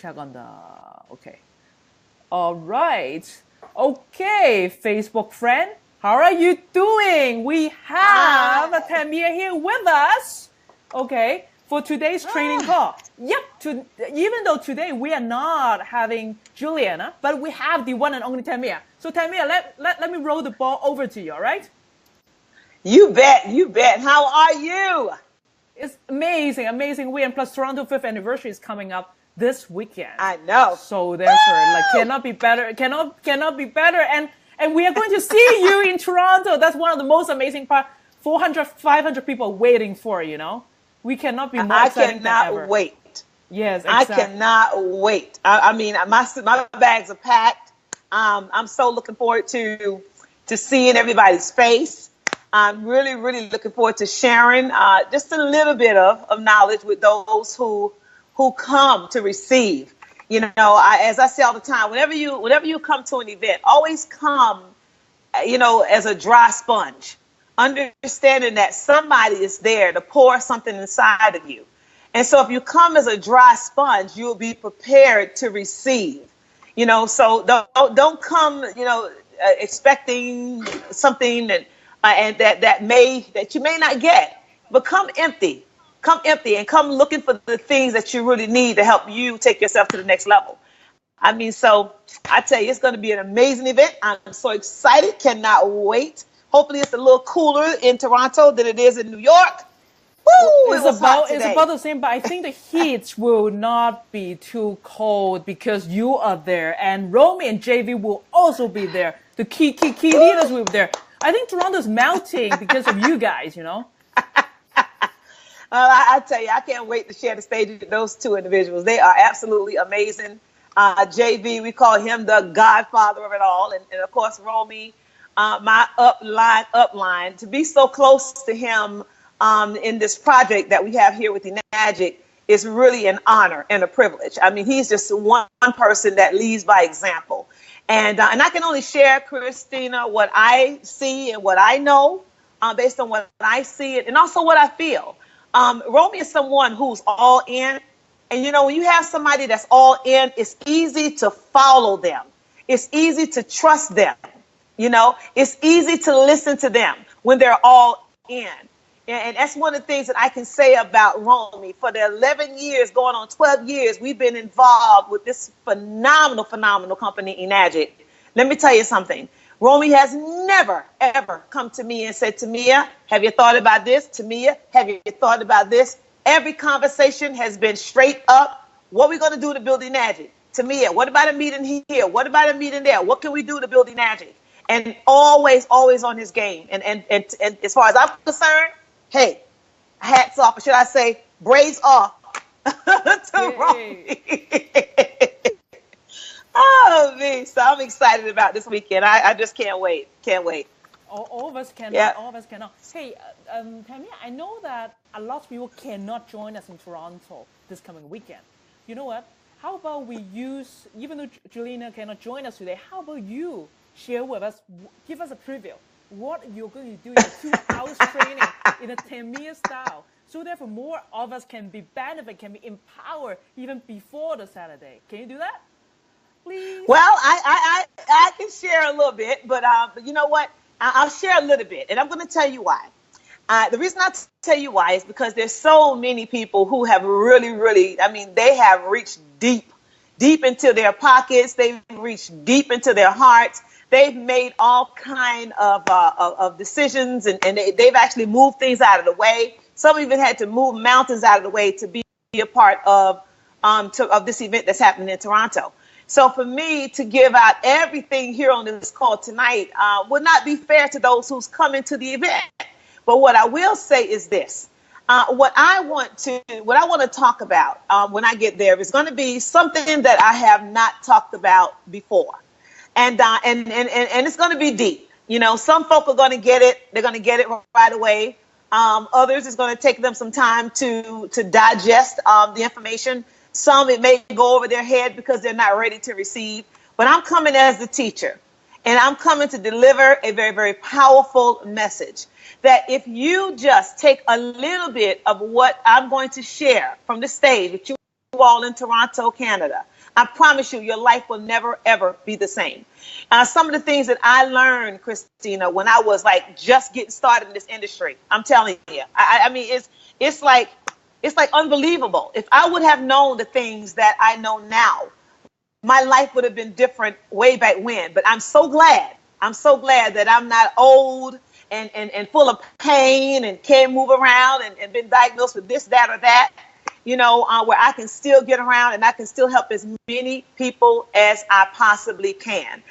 check on the, okay. All right. Okay, Facebook friend, how are you doing? We have Tamia here with us. Okay, for today's training call. Yep, even though today we are not having Juliana, but we have the one and only Tamia. So Tamia, let me roll the ball over to you, all right? You bet, you bet. How are you? It's amazing, amazing weekend. Plus Toronto 5th anniversary is coming up this weekend. I know. So therefore, like, cannot be better. Cannot be better. And we are going to see you in Toronto. That's one of the most amazing part. 400, 500 people waiting for, you know. We cannot be more excited than ever. I cannot wait. Yes, exactly. I cannot wait. I mean, my bags are packed. I'm so looking forward to seeing everybody's face. I'm really, really looking forward to sharing just a little bit of knowledge with those who come to receive. You know, as I say all the time, whenever you come to an event, always come, you know, as a dry sponge, understanding that somebody is there to pour something inside of you. And so if you come as a dry sponge, you'll be prepared to receive. You know, so don't come, you know, expecting something and that you may not get, but come empty and come looking for the things that you really need to help you take yourself to the next level. I mean, so I tell you, it's going to be an amazing event. I'm so excited. Cannot wait. Hopefully it's a little cooler in Toronto than it is in New York. Woo, it's about the same, but I think the heat will not be too cold because you are there, and Romy and JV will also be there. The key leaders will be there. I think Toronto's melting because of you guys, you know. I tell you, I can't wait to share the stage with those two individuals. They are absolutely amazing. JV, we call him the godfather of it all, and of course Romy, my upline. To be so close to him in this project that we have here with Enagic is really an honor and a privilege. I mean, he's just one person that leads by example. And I can only share, Christina, what I see and what I know based on what I see and also what I feel. Romy is someone who's all in. And, you know, when you have somebody that's all in, it's easy to follow them. It's easy to trust them. You know, it's easy to listen to them when they're all in. And that's one of the things that I can say about Romy. For the 11 years, going on 12 years, we've been involved with this phenomenal company, Enagic. Let me tell you something. Romy has never, ever come to me and said, Tamia, have you thought about this? Tamia, have you thought about this? Every conversation has been straight up. What are we going to do to build Enagic? Tamia, what about a meeting here? What about a meeting there? What can we do to build Enagic? And always on his game. And as far as I'm concerned, hey, hats off, or should I say, braids off to Romy. Oh, me. So I'm excited about this weekend. I just can't wait. Can't wait. All of us cannot. Yeah. All of us cannot. Hey, Tamia, I know that a lot of people cannot join us in Toronto this coming weekend. You know what? How about we use, even though Juliana cannot join us today, how about you share with us, give us a preview, what you're going to do in a 2 hours training in a Tamia style, so therefore more of us can be benefit, can be empowered even before the Saturday. Can you do that? Please? Well, I can share a little bit, but you know what? I'll share a little bit, and I'm going to tell you why. The reason I tell you why is because there's so many people who have really, I mean, they have reached deep into their pockets. They've reached deep into their hearts. They've made all kind of decisions, and they've actually moved things out of the way. Some even had to move mountains out of the way to be a part of this event that's happening in Toronto. So for me to give out everything here on this call tonight would not be fair to those who's coming to the event. But what I will say is this. What I want to talk about when I get there is going to be something that I have not talked about before. And it's going to be deep. You know, some folk are going to get it. They're going to get it right away. Others, it's going to take them some time to digest the information. Some, it may go over their head because they're not ready to receive. But I'm coming as the teacher, and I'm coming to deliver a very, very powerful message that if you just take a little bit of what I'm going to share from the stage with you all in Toronto, Canada, I promise you, your life will never, ever be the same. Some of the things that I learned, Christina, when I was like just getting started in this industry, I'm telling you, I mean, it's like unbelievable. If I would have known the things that I know now, my life would have been different way back when. But I'm so glad. I'm so glad that I'm not old and full of pain and can't move around and been diagnosed with this, that, or that. You know, where I can still get around and I can still help as many people as I possibly can.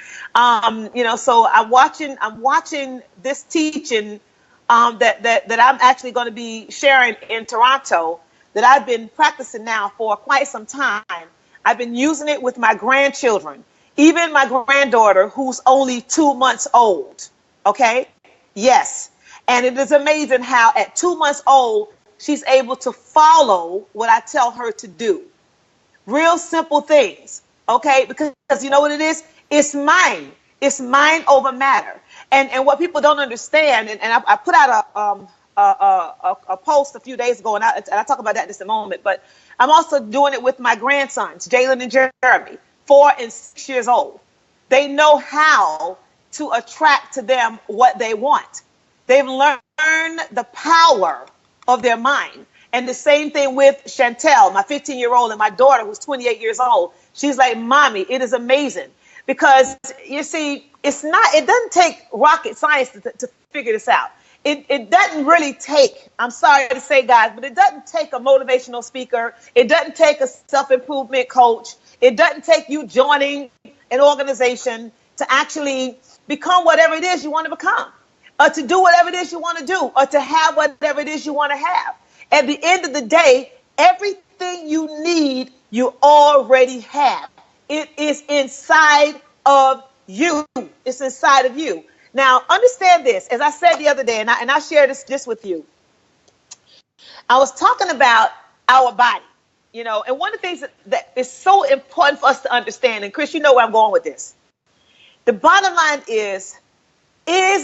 You know, so I'm watching this teaching that I'm actually going to be sharing in Toronto, that I've been practicing now for quite some time. I've been using it with my grandchildren, even my granddaughter, who's only 2 months old. Okay. Yes. And it is amazing how at 2 months old, she's able to follow what I tell her to do. Real simple things. Okay. Because you know what it is? It's mind. It's mind over matter. And what people don't understand, and I put out a post a few days ago, and I talk about that in just a moment, but I'm also doing it with my grandsons, Jalen and Jeremy, 4 and 6 years old. They know how to attract to them what they want. They've learned the power of their mind. And the same thing with Chantel, my 15-year-old, and my daughter, who's 28 years old. She's like, Mommy, it is amazing. Because, you see, it doesn't take rocket science to figure this out. It doesn't really take, I'm sorry to say, guys, but it doesn't take a motivational speaker. It doesn't take a self-improvement coach. It doesn't take you joining an organization to actually become whatever it is you want to become, or to do whatever it is you want to do, or to have whatever it is you want to have. At the end of the day, everything you need, you already have. It is inside of you. It's inside of you. Now, understand this. As I said the other day, and I share this just with you, I was talking about our body, you know, and one of the things that is so important for us to understand, and Chris, you know where I'm going with this. The bottom line is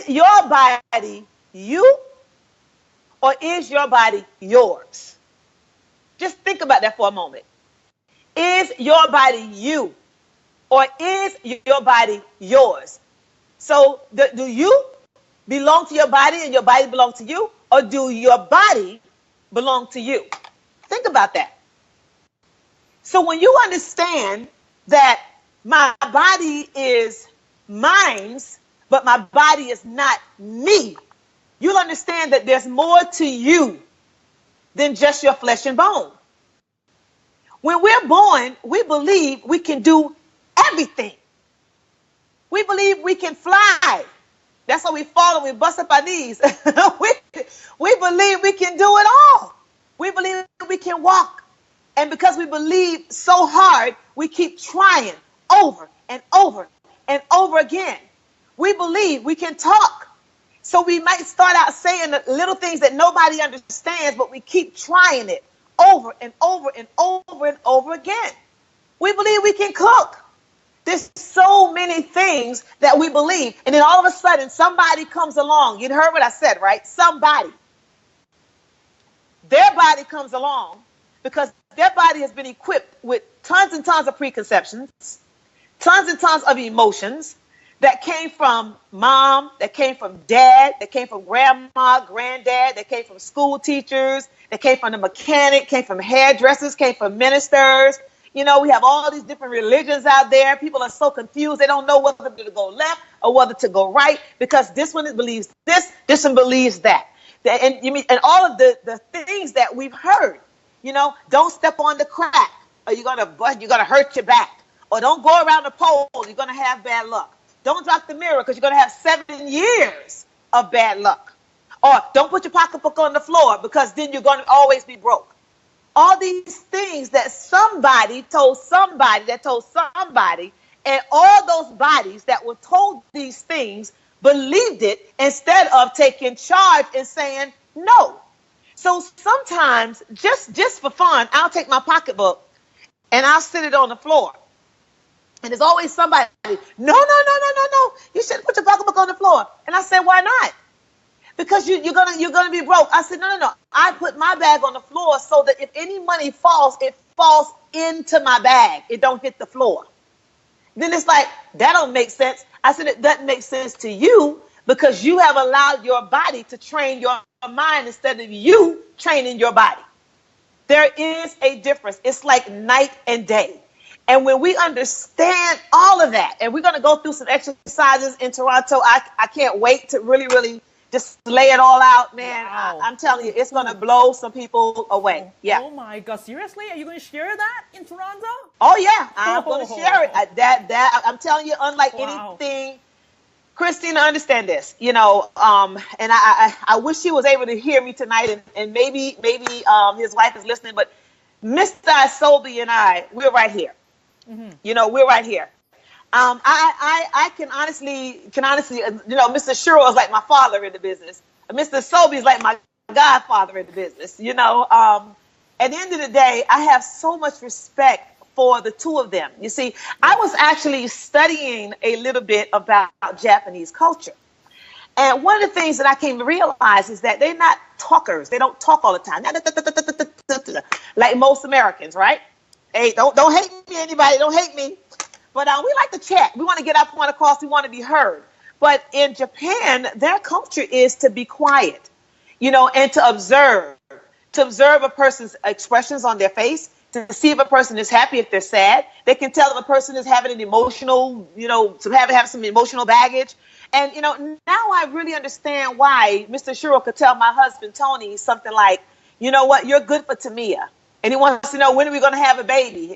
your body you, or is your body yours? Just think about that for a moment. Is your body you, or is your body yours? So do you belong to your body and your body belong to you, or do your body belong to you? Think about that. So when you understand that my body is mine, but my body is not me, you'll understand that there's more to you than just your flesh and bone. When we're born, we believe we can do everything. We believe we can fly. That's why we fall and we bust up our knees. we believe we can do it all. We believe we can walk. And because we believe so hard, we keep trying over and over and over again. We believe we can talk. So we might start out saying the little things that nobody understands, but we keep trying it over and over and over and over again. We believe we can cook. There's so many things that we believe. And then all of a sudden, somebody comes along. You heard what I said, right? Somebody. Their body comes along because their body has been equipped with tons and tons of preconceptions, tons and tons of emotions that came from mom, that came from dad, that came from grandma, granddad, that came from school teachers, that came from the mechanic, came from hairdressers, came from ministers. You know, we have all these different religions out there. People are so confused. They don't know whether to go left or whether to go right, because this one believes this one believes that. And all of the things that we've heard, you know, don't step on the crack or you're gonna hurt your back. Or don't go around the pole, you're gonna have bad luck. Don't drop the mirror because you're gonna have 7 years of bad luck. Or don't put your pocketbook on the floor because then you're gonna always be broke. All these things that somebody told somebody that told somebody, and all those bodies that were told these things believed it instead of taking charge and saying no. So sometimes, just for fun, I'll take my pocketbook and I'll sit it on the floor. And there's always somebody, no, you shouldn't put your pocketbook on the floor. And I said, why not? Because you're gonna be broke. I said, no. I put my bag on the floor so that if any money falls, it falls into my bag. It don't hit the floor. Then it's like, that don't make sense. I said, it doesn't make sense to you because you have allowed your body to train your mind instead of you training your body. There is a difference. It's like night and day. And when we understand all of that, and we're going to go through some exercises in Toronto, I can't wait to really, really just lay it all out, man. Wow. I'm telling you, it's going to blow some people away. Yeah. Oh my God! Seriously, are you going to share that in Toronto? Oh yeah, I'm going to share it. I'm telling you, unlike Wow. anything, Christina, understand this. You know, and I wish he was able to hear me tonight, and maybe his wife is listening, but Mr. Isobe and we're right here. Mm-hmm. You know, we're right here. I can honestly, you know, Mr. Shuro is like my father in the business. Mr. Isobe is like my godfather in the business. You know, at the end of the day, I have so much respect for the two of them. You see, I was actually studying a little bit about Japanese culture. And one of the things that I came to realize is that they're not talkers. They don't talk all the time. Like most Americans, right? Hey, don't hate me, anybody. Don't hate me. But we like to chat. We want to get our point across. We want to be heard. But in Japan, their culture is to be quiet, you know, and to observe a person's expressions on their face, to see if a person is happy, if they're sad. They can tell if a person is having an emotional, you know, to have some emotional baggage. And, you know, now I really understand why Mr. Shuro could tell my husband, Tony, something like, you know what, you're good for Tamia. And he wants to know, when are we going to have a baby?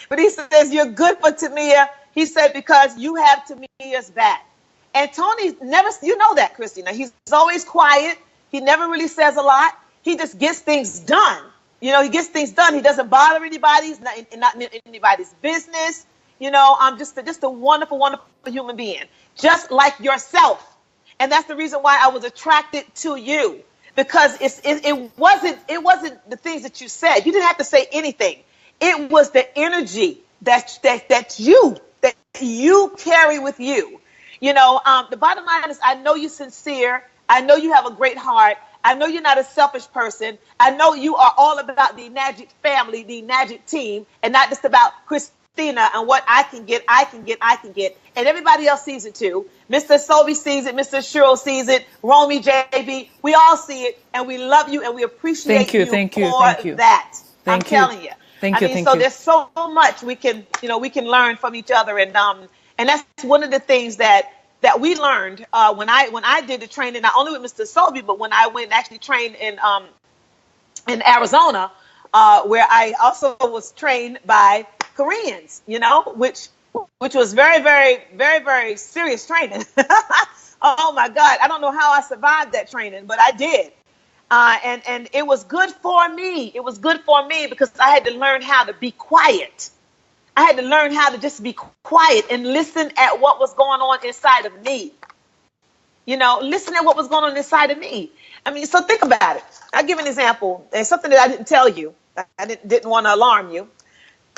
But he says, you're good for Tamia. He said, because you have Tamia's back. And Tony never, you know that, Christina. He's always quiet. He never really says a lot. He just gets things done. You know, he gets things done. He doesn't bother anybody. He's not in anybody's business. You know, I'm just a wonderful, wonderful human being, just like yourself. And that's the reason why I was attracted to you. Because it wasn't the things that you said. You didn't have to say anything. It was the energy that you carry with you. You know, the bottom line is, I know you're sincere. I know you have a great heart. I know you're not a selfish person. I know you are all about the Nagic family, the Nagic team, and not just about Christina and what I can get. And everybody else sees it too. Mr. Isobe sees it. Mr. Shuro sees it. Romy, JB, we all see it, and we love you, and we appreciate you for that. I'm telling you. Thank you. So there's so much we can learn from each other, and that's one of the things that we learned when I did the training, not only with Mr. Isobe, but when I went and actually trained in Arizona, where I also was trained by Koreans, you know, which was very, very, very, very serious training. Oh my God. I don't know how I survived that training, but I did. And it was good for me. It was good for me because I had to learn how to be quiet. I had to learn how to just be quiet and listen at what was going on inside of me. You know, listen at what was going on inside of me. I mean, so think about it. I'll give an example, and something that I didn't tell you. I didn't want to alarm you.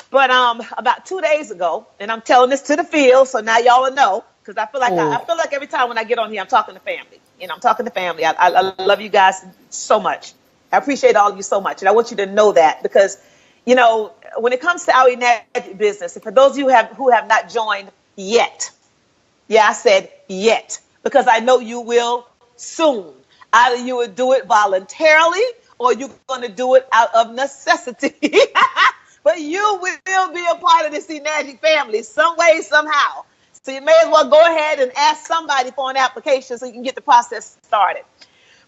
But about 2 days ago, and I'm telling this to the field, so now y'all will know, because I feel like every time when I get on here, I'm talking to family. You know, I'm talking to family. I love you guys so much. I appreciate all of you so much, and I want you to know that, because, you know, when it comes to our Nagic business, and for those of you who have not joined yet, yeah, I said yet, because I know you will soon. Either you will do it voluntarily, or you're going to do it out of necessity. But you will be a part of this Nagic family some way, somehow. So you may as well go ahead and ask somebody for an application so you can get the process started.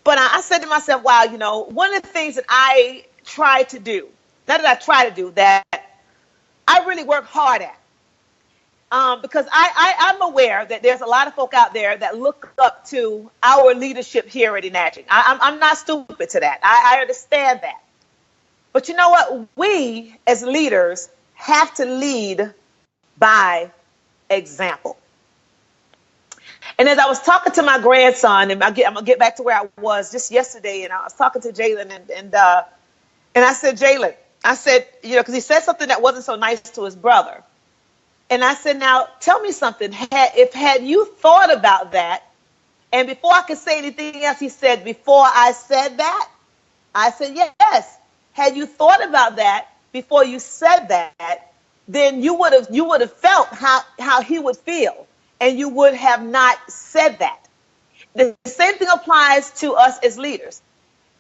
But I said to myself, wow, you know, one of the things that I try to do, not that I try to do, that I really work hard at. Because I'm aware that there's a lot of folk out there that look up to our leadership here at Nagic. I'm not stupid to that. I understand that. But you know what? We as leaders have to lead by example. And as I was talking to my grandson, and I'm gonna get back to where I was just yesterday, and I was talking to Jalen, and I said, Jalen, I said, you know, because he said something that wasn't so nice to his brother. And I said, now tell me something. Had you thought about that? And before I could say anything else, he said, before I said that? I said, yes. Had you thought about that before you said that, then you would have felt how he would feel, and you would have not said that. The same thing applies to us as leaders.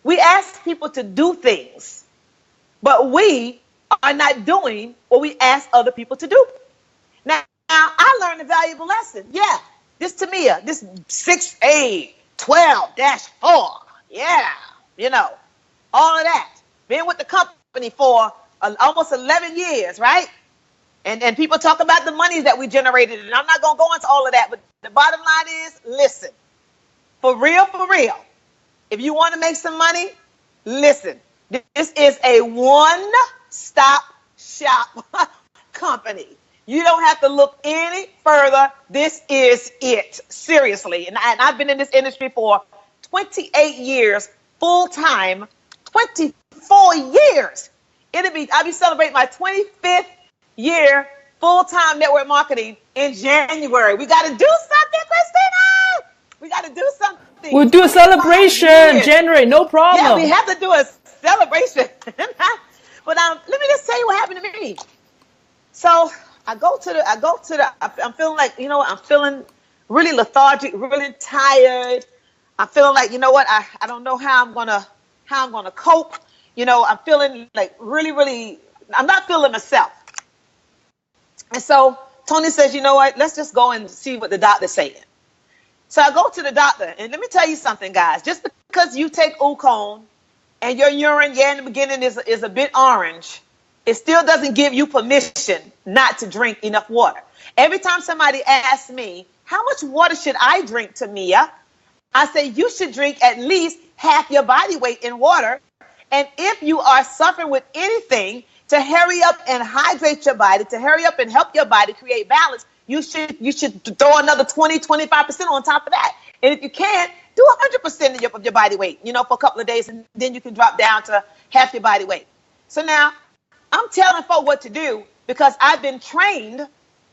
We ask people to do things, but we are not doing what we ask other people to do. Now I learned a valuable lesson. Yeah, this Tamia, this 6A12-4. Yeah, all of that. Been with the company for almost 11 years, right? And people talk about the monies that we generated, and I'm not going to go into all of that, but the bottom line is, listen, for real, if you want to make some money, listen, this is a one-stop shop company. You don't have to look any further. This is it. Seriously. And I've been in this industry for 28 years, full-time, 24 years. I'll be celebrating my 25th year full-time network marketing in January. We got to do something, Christina. We got to do something. We'll do a celebration, January, no problem. Yeah, we have to do a celebration. But let me just tell you what happened to me. So I'm feeling like, I'm feeling really lethargic, really tired. I'm feeling like, I don't know how I'm gonna cope. I'm feeling like really, I'm not feeling myself. And so Tony says, you know what, let's just go and see what the doctor's saying. So I go to the doctor, and let me tell you something, guys. Just because you take Ukon and your urine, in the beginning is a bit orange, it still doesn't give you permission not to drink enough water. Every time somebody asks me, how much water should I drink, Tamia? I say, you should drink at least half your body weight in water. And if you are suffering with anything, to hurry up and hydrate your body, to hurry up and help your body create balance, you should throw another 20-25% on top of that. And if you can't, do 100% of your body weight, for a couple of days, and then you can drop down to half your body weight. So now I'm telling folks what to do because I've been trained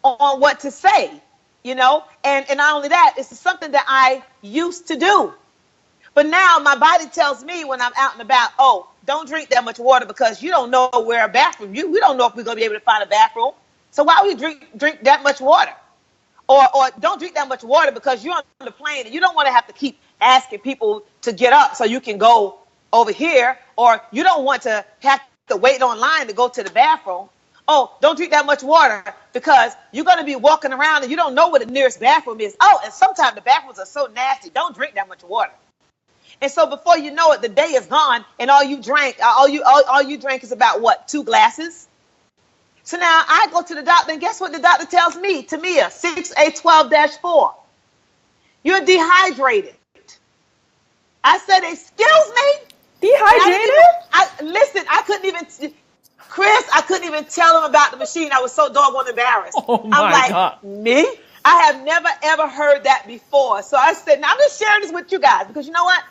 on what to say, and not only that, it's something that I used to do. But now my body tells me when I'm out and about, oh, don't drink that much water because you don't know where a bathroom. We don't know if we're going to be able to find a bathroom. So why would you drink that much water? Or don't drink that much water because you're on the plane and you don't want to have to keep asking people to get up so you can go over here. Or you don't want to have to wait online to go to the bathroom. Oh, don't drink that much water because you're going to be walking around and you don't know where the nearest bathroom is. Oh, and sometimes the bathrooms are so nasty. Don't drink that much water. And so before you know it, the day is gone, and all you drank is about what, 2 glasses? So now I go to the doctor, and guess what the doctor tells me? Tamia, 6A12-4. You're dehydrated. I said, excuse me? Dehydrated? Listen, I couldn't even tell him about the machine. I was so doggone embarrassed. Oh my God. Me? I have never, ever heard that before. So I said, now I'm just sharing this with you guys because you know what?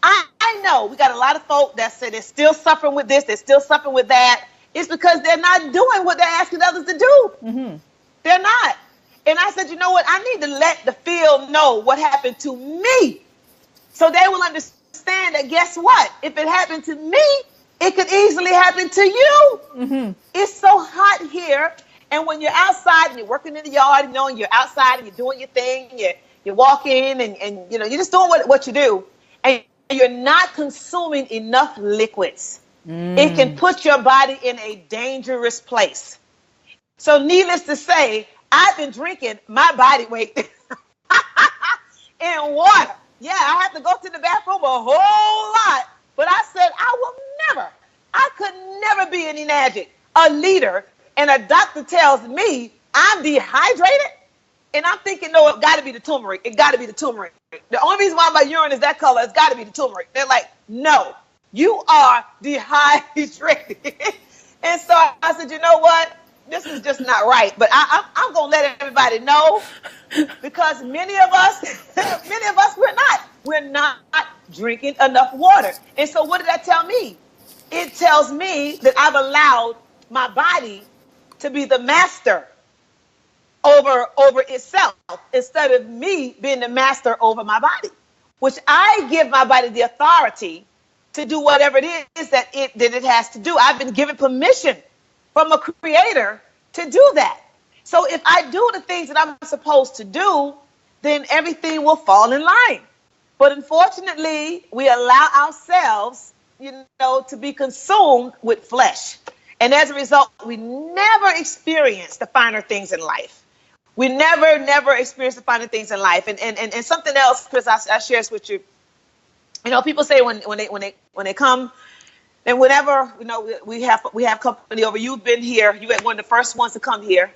I know we got a lot of folk that say they're still suffering with this, they're still suffering with that. It's because they're not doing what they're asking others to do. Mm-hmm. They're not. And I said, you know what? I need to let the field know what happened to me so they will understand that guess what? If it happened to me, it could easily happen to you. Mm-hmm. It's so hot here. And when you're outside and you're working in the yard, and you're outside and you're doing your thing, you're walking and you're just doing what you do. And you're not consuming enough liquids. It can put your body in a dangerous place. So needless to say, I've been drinking my body weight in water. Yeah, I have to go to the bathroom a whole lot. But I said, I could never be an Enagic, a leader, and a doctor tells me I'm dehydrated. And I'm thinking, no, it got to be the turmeric. It got to be the turmeric. The only reason why my urine is that color, it's got to be the turmeric. They're like, no, you are dehydrated. And so I said, you know what? This is just not right. But I'm going to let everybody know because many of us, we're not drinking enough water. And so what did that tell me? It tells me that I've allowed my body to be the master over itself instead of me being the master over my body, which I give my body the authority to do whatever it is that it has to do. I've been given permission from a creator to do that. So if I do the things that I'm supposed to do, then everything will fall in line. But unfortunately, we allow ourselves, to be consumed with flesh. And as a result, we never experience the finer things in life. We never experience the finer things in life. And something else, Chris, I share this with you. People say when they come, and whenever we have company over. You've been here. You were one of the first ones to come here,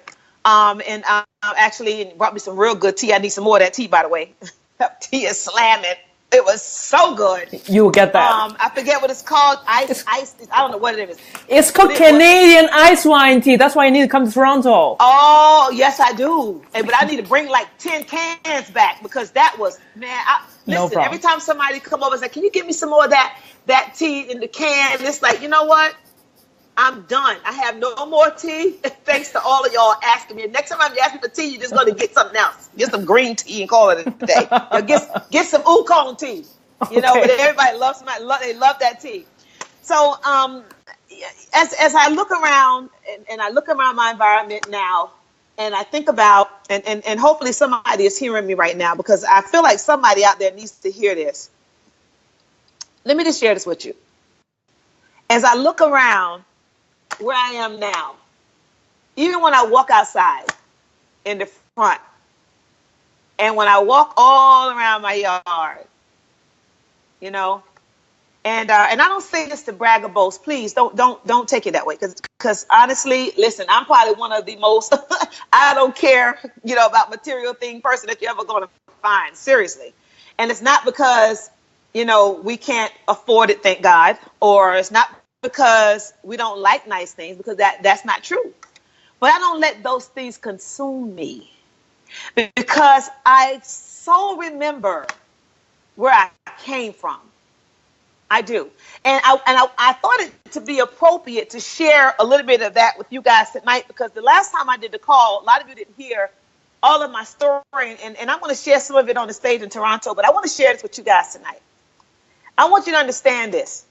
and actually brought me some real good tea. I need some more of that tea, by the way. That tea is slamming. It was so good. You will get that. I forget what it's called. Ice. I don't know what it is. It's called Canadian ice wine tea. That's why you need to come to Toronto. Oh, yes, I do. But I need to bring like 10 cans back because that was, man. Listen, every time somebody come over and say, "Can you give me some more of that tea in the can?" And it's like, you know what? I'm done. I have no more tea. Thanks to all of y'all asking me. Next time you ask me for tea, you're just going to get something else. Get some green tea and call it a day. Get some Oolong tea. But everybody loves they love that tea. So as I look around and I look around my environment now, and I think about and hopefully somebody is hearing me right now because I feel like somebody out there needs to hear this. Let me just share this with you. As I look around where I am now, even when I walk outside in the front, and when I walk all around my yard, and I don't say this to brag or boast. Please don't take it that way, because honestly, listen, I'm probably one of the most I don't care about material thing person that you're ever going to find, seriously. And it's not because we can't afford it, thank God, or it's not because we don't like nice things, because that's not true. But I don't let those things consume me, because I so remember where I came from. I do. And I thought it to be appropriate to share a little bit of that with you guys tonight, because the last time I did the call, a lot of you didn't hear all of my story, and I'm going to share some of it on the stage in Toronto, but I want to share this with you guys tonight. I want you to understand this.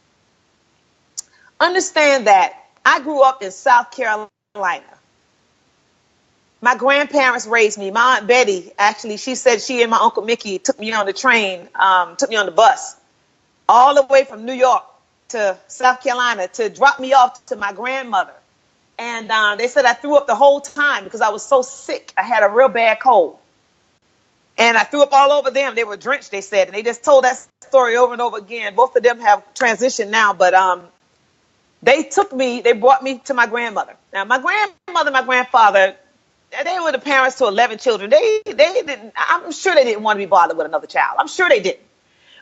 Understand that I grew up in South Carolina. My grandparents raised me. My Aunt Betty, actually, she said she and my Uncle Mickey took me on the train, took me on the bus, all the way from New York to South Carolina to drop me off to my grandmother. And they said I threw up the whole time because I was so sick. I had a real bad cold. And I threw up all over them. They were drenched, they said. And they just told that story over and over again. Both of them have transitioned now, but they brought me to my grandmother. Now, my grandmother, my grandfather, they were the parents to 11 children. They didn't, I'm sure they didn't want to be bothered with another child. I'm sure they didn't.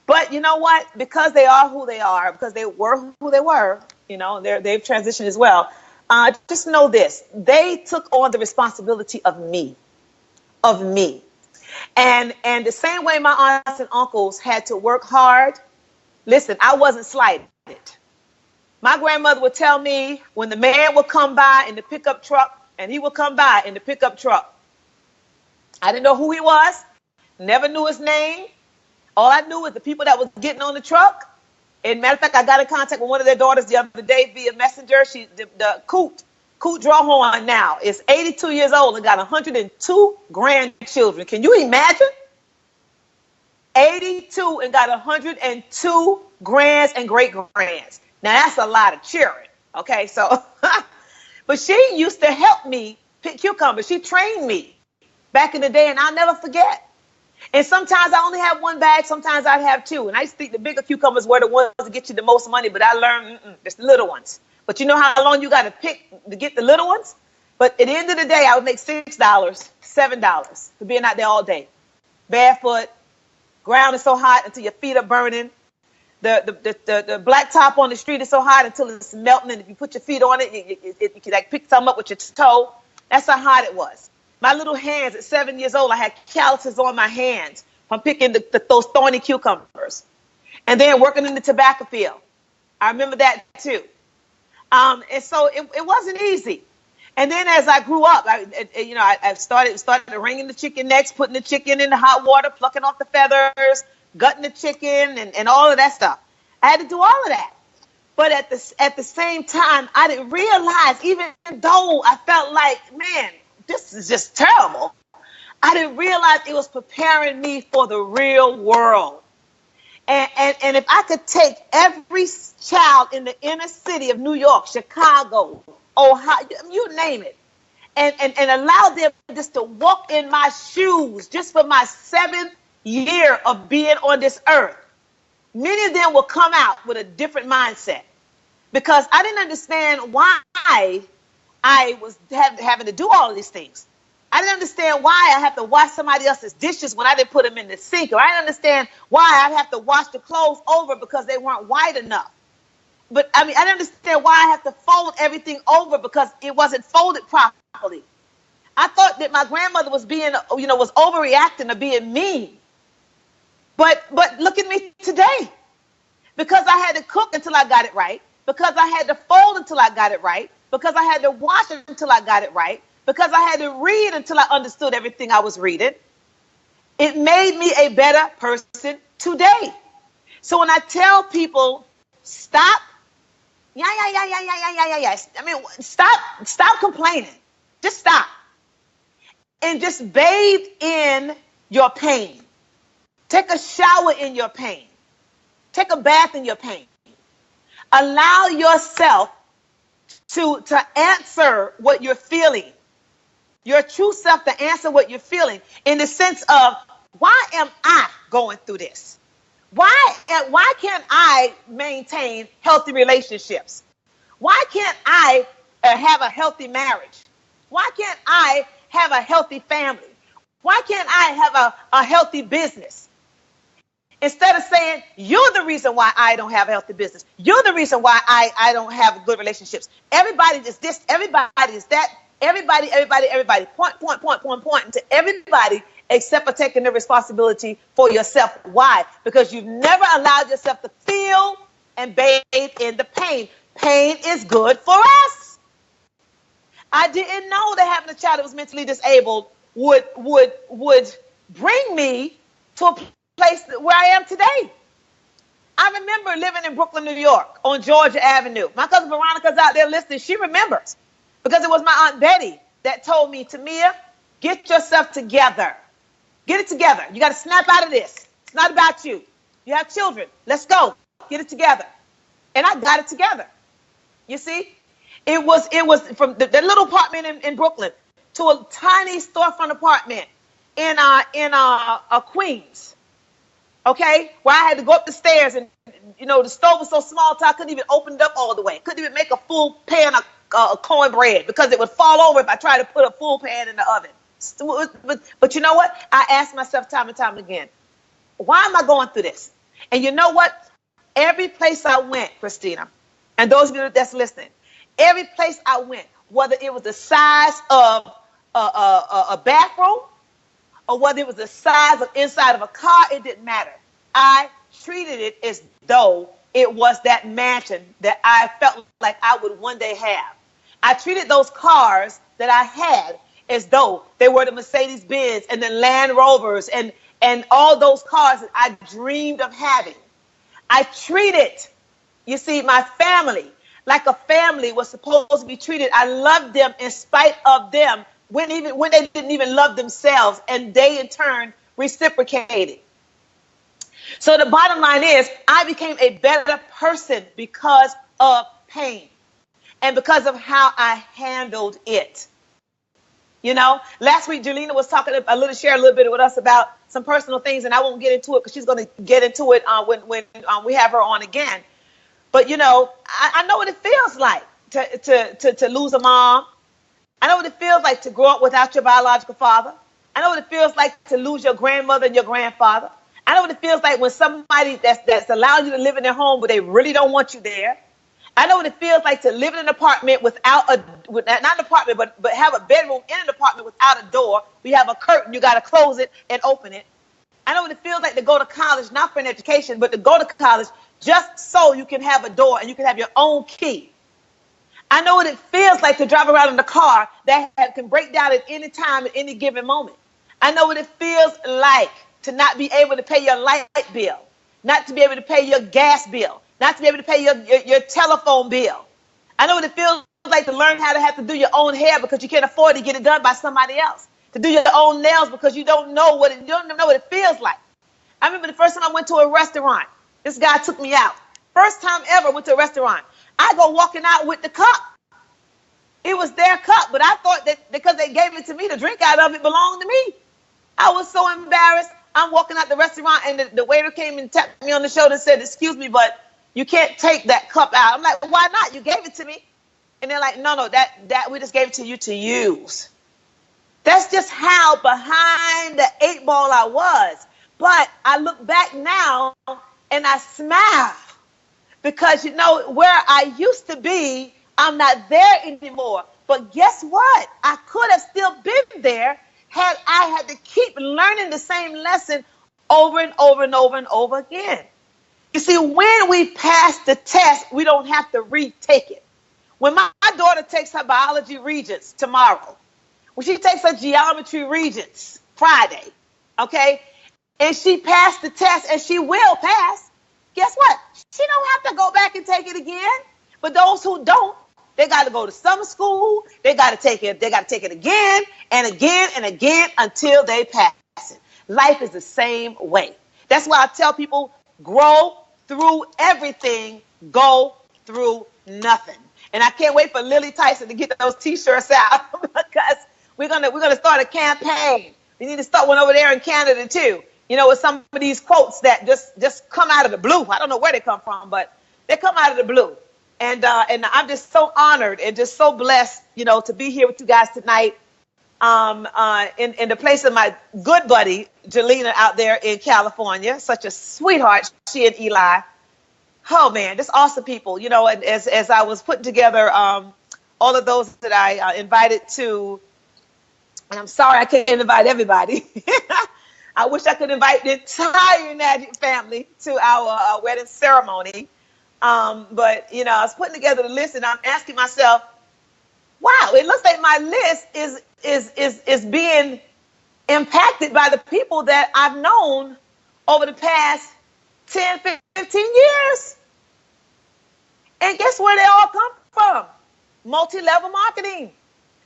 But you know what? Because they are who they are, because they were who they were, they've transitioned as well. Just know this. They took on the responsibility of me. And the same way my aunts and uncles had to work hard, listen, I wasn't slighted. My grandmother would tell me when the man would come by in the pickup truck, and he would come by in the pickup truck. I didn't know who he was, never knew his name. All I knew was the people that was getting on the truck. And matter of fact, I got in contact with one of their daughters the other day via messenger. The Coot Drawhorn now is 82 years old and got 102 grandchildren. Can you imagine? 82 and got 102 grands and great grands. Now that's a lot of cheering. Okay, so, but she used to help me pick cucumbers. She trained me back in the day, and I'll never forget. And sometimes I only have one bag. Sometimes I'd have two. And I used to think the bigger cucumbers were the ones that get you the most money. But I learned it's the little ones. But you know how long you got to pick to get the little ones? But at the end of the day, I would make $6, $7 for being out there all day. Barefoot. Ground is so hot until your feet are burning. The black top on the street is so hot until it's melting. And if you put your feet on it, you can like pick some up with your toe. That's how hot it was. My little hands at 7 years old, I had calluses on my hands from picking those thorny cucumbers. And then working in the tobacco field. I remember that too. And so it wasn't easy. And then as I grew up, I started wringing the chicken necks, putting the chicken in the hot water, plucking off the feathers, gutting the chicken and all of that stuff. I had to do all of that. But at the same time, I didn't realize, even though I felt like, man, this is just terrible, I didn't realize it was preparing me for the real world. And if I could take every child in the inner city of New York, Chicago, Ohio, you name it, and allow them just to walk in my shoes just for my 7th year of being on this earth, many of them will come out with a different mindset, because I didn't understand why I was having to do all of these things. I didn't understand why I have to wash somebody else's dishes when I didn't put them in the sink. Or I didn't understand why I have to wash the clothes over because they weren't white enough. But I didn't understand why I have to fold everything over because it wasn't folded properly. I thought that my grandmother was was overreacting or being mean. But look at me today. Because I had to cook until I got it right. Because I had to fold until I got it right. Because I had to wash until I got it right. Because I had to read until I understood everything I was reading. It made me a better person today. So when I tell people, stop, stop complaining. Just stop. And just bathe in your pain. Take a shower in your pain. Take a bath in your pain. Allow yourself to answer what you're feeling. Your true self to answer what you're feeling, in the sense of, why am I going through this? Why can't I maintain healthy relationships? Why can't I have a healthy marriage? Why can't I have a healthy family? Why can't I have a healthy business? Instead of saying, you're the reason why I don't have a healthy business. You're the reason why I don't have good relationships. Everybody is this, everybody is that. Everybody, point to everybody except for taking the responsibility for yourself. Why? Because you've never allowed yourself to feel and bathe in the pain. Pain is good for us. I didn't know that having a child that was mentally disabled would bring me to a place where I am today. I remember living in Brooklyn, New York, on Georgia Avenue. My cousin Veronica's out there listening. She remembers. Because it was my Aunt Betty that told me, Tamia, get yourself together. Get it together. You got to snap out of this. It's not about you. You have children. Let's go. Get it together. And I got it together. You see, it was from the little apartment in Brooklyn to a tiny storefront apartment in Queens. Okay, where I had to go up the stairs, and the stove was so small, I couldn't even open it up all the way. Couldn't even make a full pan of cornbread because it would fall over if I tried to put a full pan in the oven. But you know what? I asked myself time and time again, why am I going through this? And you know what? Every place I went, Christina, and those of you that's listening, every place I went, whether it was the size of a bathroom or whether it was the size of inside of a car, it didn't matter. I treated it as though it was that mansion that I felt like I would one day have. I treated those cars that I had as though they were the Mercedes-Benz and the Land Rovers and all those cars that I dreamed of having. I treated, you see, my family like a family was supposed to be treated. I loved them in spite of them when they didn't even love themselves, and they in turn reciprocated. So the bottom line is, I became a better person because of pain and because of how I handled it. Last week, Julina was talking share a little bit with us about some personal things, and I won't get into it because she's going to get into it when we have her on again. But, I know what it feels like to lose a mom. I know what it feels like to grow up without your biological father. I know what it feels like to lose your grandmother and your grandfather. I know what it feels like when somebody that's allowed you to live in their home, but they really don't want you there. I know what it feels like to live in an apartment not an apartment, but have a bedroom in an apartment without a door. We have a curtain, you got to close it and open it. I know what it feels like to go to college, not for an education, but to go to college just so you can have a door and you can have your own key. I know what it feels like to drive around in a car that can break down at any time, at any given moment. I know what it feels like to not be able to pay your light bill, not to be able to pay your gas bill, not to be able to pay your telephone bill. I know what it feels like to learn how to have to do your own hair because you can't afford to get it done by somebody else. To do your own nails because you don't know what it feels like. I remember the first time I went to a restaurant. This guy took me out. First time ever went to a restaurant. I go walking out with the cup. It was their cup, but I thought that because they gave it to me, the drink out of it belonged to me. I was so embarrassed. I'm walking out the restaurant, and the waiter came and tapped me on the shoulder and said, "Excuse me, but you can't take that cup out." I'm like, "Why not? You gave it to me." And they're like, "No, that we just gave it to you to use." That's just how behind the 8 ball I was. But I look back now and I smile because, where I used to be, I'm not there anymore. But guess what? I could have still been there had I had to keep learning the same lesson over and over and over and over again. You see, when we pass the test, we don't have to retake it. When my daughter takes her biology regents tomorrow, when she takes her geometry regents Friday, okay, and she passed the test, and she will pass, guess what? She don't have to go back and take it again. But those who don't, they got to go to summer school. They got to take it. They got to take it again and again and again until they pass it. Life is the same way. That's why I tell people, grow through everything, go through nothing. And I can't wait for Lily Tyson to get those T-shirts out because we're gonna start a campaign. We need to start one over there in Canada too. With some of these quotes that just come out of the blue. I don't know where they come from, but they come out of the blue. And I'm just so honored and just so blessed, to be here with you guys tonight. In the place of my good buddy Jelena out there in California, such a sweetheart. She and Eli. Oh man, just awesome people. And as I was putting together all of those that I invited to, and I'm sorry I couldn't invite everybody. I wish I could invite the entire Najik family to our wedding ceremony. But I was putting together the list and I'm asking myself, wow, it looks like my list is being impacted by the people that I've known over the past 10, 15 years. And guess where they all come from? Multi-level marketing.